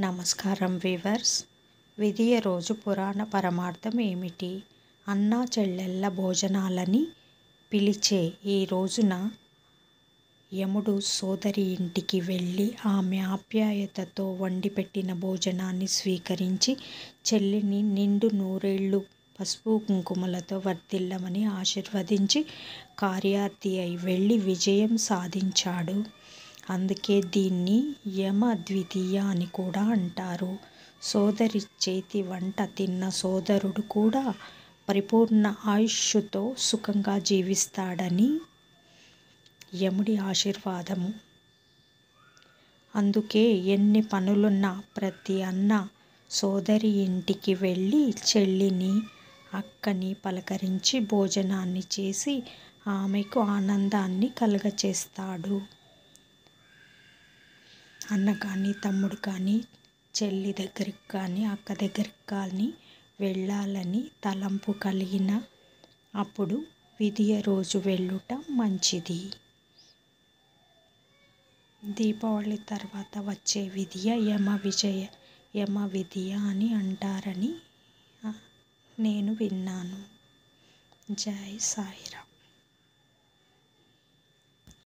నమస్కారం వీవర్స్. విదియ రోజు పురాణ పరమార్థం ఏమిటి? అన్నా చెల్లెళ్ళ భోజనాలని పిలిచే ఈ రోజున యముడు సోదరి ఇంటికి వెళ్ళి ఆమె ఆప్యాయతతో వండిపెట్టిన భోజనాన్ని స్వీకరించి చెల్లిని నిండు నూరేళ్లు పసుపు కుంకుమలతో వర్ధిల్లమని ఆశీర్వదించి కార్యార్థి అయి వెళ్ళి విజయం సాధించాడు. అందుకే దీన్ని యమ ద్వితీయ అని కూడా అంటారు. సోదరి చేతి వంట తిన్న సోదరుడు కూడా పరిపూర్ణ ఆయుష్షుతో సుఖంగా జీవిస్తాడని యముడి ఆశీర్వాదము. అందుకే ఎన్ని పనులున్నా ప్రతి అన్న సోదరి ఇంటికి వెళ్ళి చెల్లిని, అక్కని పలకరించి భోజనాన్ని చేసి ఆమెకు ఆనందాన్ని కలుగచేస్తాడు. అన్న కానీ తమ్ముడు కానీ చెల్లి దగ్గరికి కానీ అక్క దగ్గరికి కానీ వెళ్ళాలని తలంపు కలిగిన అప్పుడు విదియ రోజు వెళ్ళుట మంచిది. దీపావళి తర్వాత వచ్చే విదియ యమ విదియ అని అంటారని నేను విన్నాను. జై సాయిరామ్.